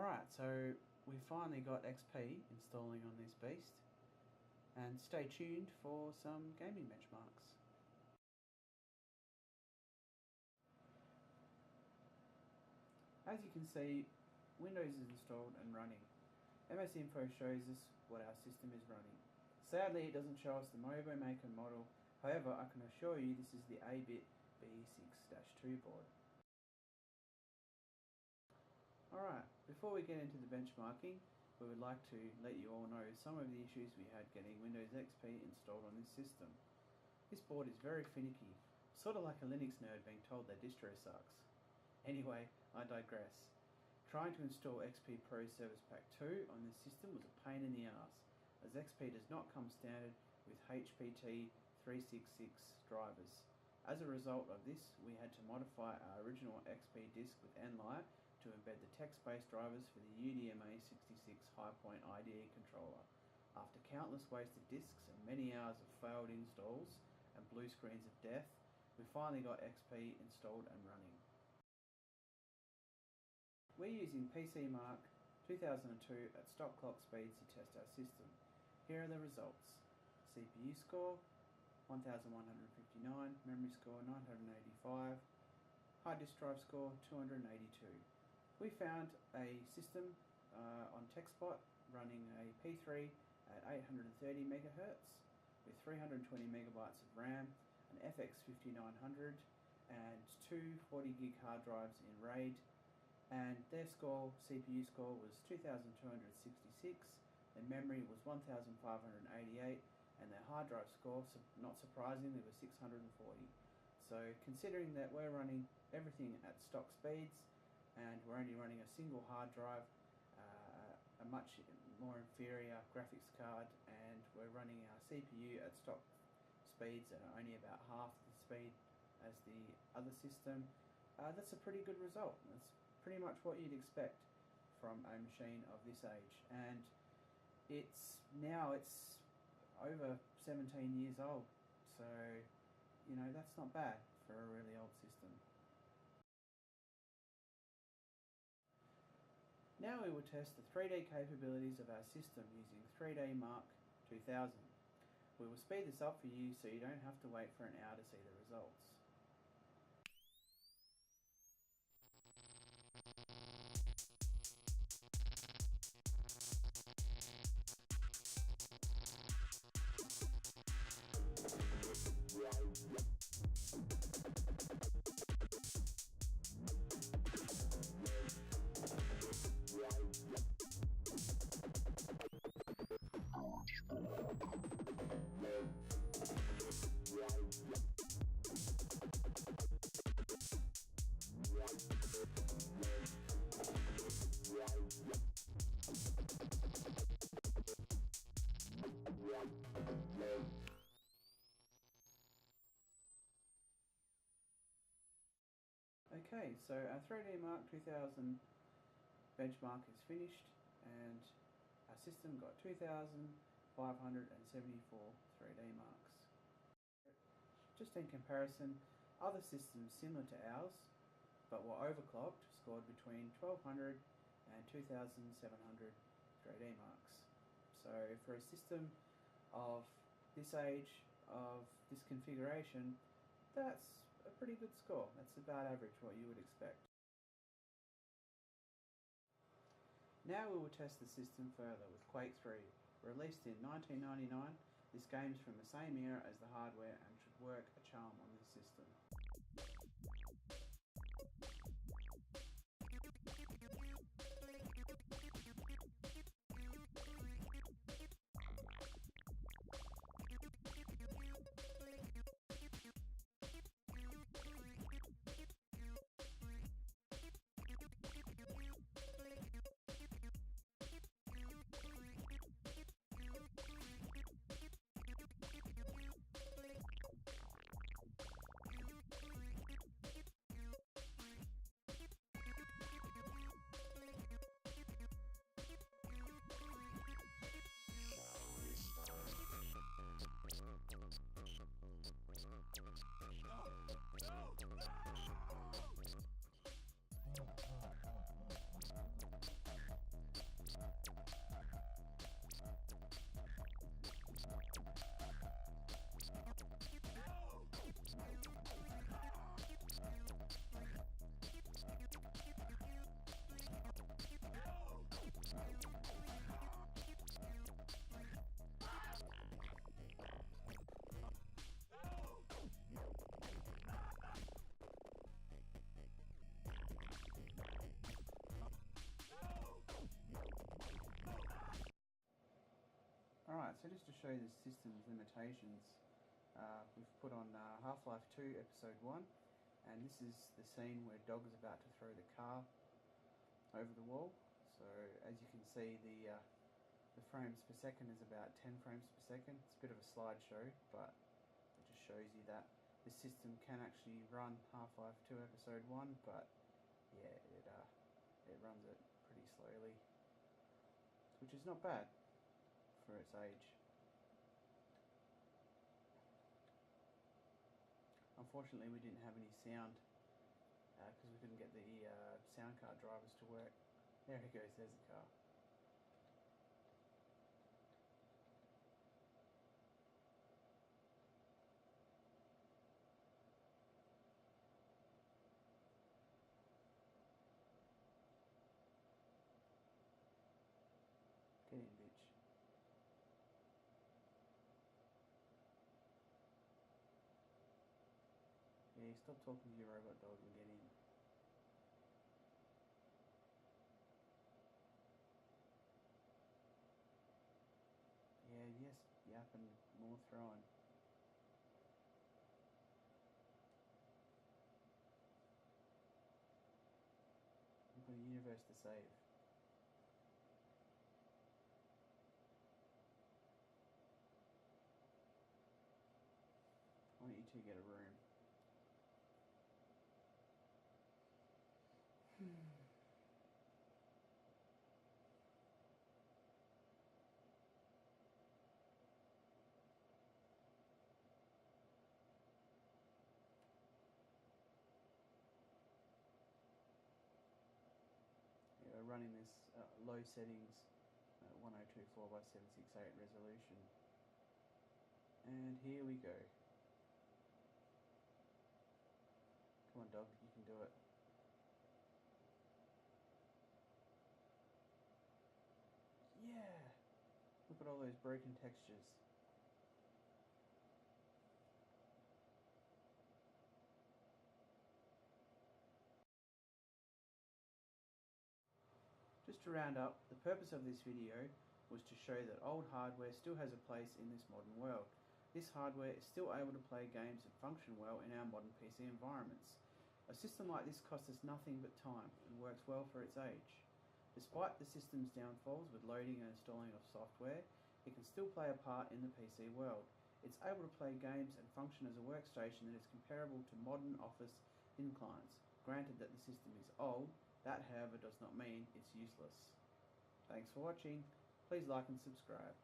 Alright, so we finally got XP installing on this beast, and stay tuned for some gaming benchmarks. As you can see, Windows is installed and running. MS Info shows us what our system is running. Sadly, it doesn't show us the Mobo make and model, however I can assure you this is the Abit BE6-II board. Alright, before we get into the benchmarking, we would like to let you all know some of the issues we had getting Windows XP installed on this system. This board is very finicky, sort of like a Linux nerd being told their distro sucks. Anyway, I digress. Trying to install XP Pro Service Pack 2 on this system was a pain in the ass, as XP does not come standard with HPT 366 drivers. As a result of this, we had to modify our original XP disk with NLI to embed the text-based drivers for the UDMA66 Highpoint IDE controller. After countless wasted disks and many hours of failed installs and blue screens of death, we finally got XP installed and running. We're using PCMark 2002 at stock clock speeds to test our system. Here are the results. CPU score 1159, memory score 985, hard disk drive score 282. We found a system on TechSpot running a P3 at 830 MHz with 320 megabytes of RAM, an FX 5900 and two 40 gig hard drives in RAID, and their score, CPU score, was 2266, their memory was 1588, and their hard drive score, not surprisingly, was 640. So considering that we're running everything at stock speeds and we're only running a single hard drive, a much more inferior graphics card, and we're running our CPU at stock speeds at only about half the speed as the other system, that's a pretty good result. That's pretty much what you'd expect from a machine of this age, and it's over 17 years old, so you know that's not bad for a really old system. Now we will test the 3D capabilities of our system using 3DMark 2000. We will speed this up for you so you don't have to wait for an hour to see the results. Okay, so our 3DMark 2000 benchmark is finished, and our system got 2,574 3D marks. Just in comparison, other systems similar to ours, but were overclocked, scored between 1,200 and 2,700 3D marks. So for a system of this age, of this configuration, that's a pretty good score. That's about average, what you would expect. Now we will test the system further with Quake 3. Released in 1999, this game is from the same era as the hardware and should work a charm on this system. Alright, so just to show you the system's limitations, we've put on Half-Life 2 Episode 1, and this is the scene where Dog is about to throw the car over the wall. So as you can see, the frames per second is about 10 frames per second. It's a bit of a slideshow, but it just shows you that the system can actually run Half-Life 2 Episode 1, but yeah, it runs it pretty slowly, which is not bad for its age. Unfortunately, we didn't have any sound because we couldn't get the sound card drivers to work. There he goes, there's the car. Get in, bitch. Yeah, stop talking to your robot dog and get in. Yeah, yes, yap and more throwing. We've got a universe to save. Why don't you two get a room? Yeah, we're running this low settings 1024 by 768 resolution. And here we go. Come on, dog, you can do it. Yeah! Look at all those broken textures. Just to round up, the purpose of this video was to show that old hardware still has a place in this modern world. This hardware is still able to play games that function well in our modern PC environments. A system like this costs us nothing but time and works well for its age. Despite the system's downfalls with loading and installing of software, it can still play a part in the PC world. It's able to play games and function as a workstation that is comparable to modern office thin clients. Granted that the system is old, that however does not mean it's useless. Thanks for watching. Please like and subscribe.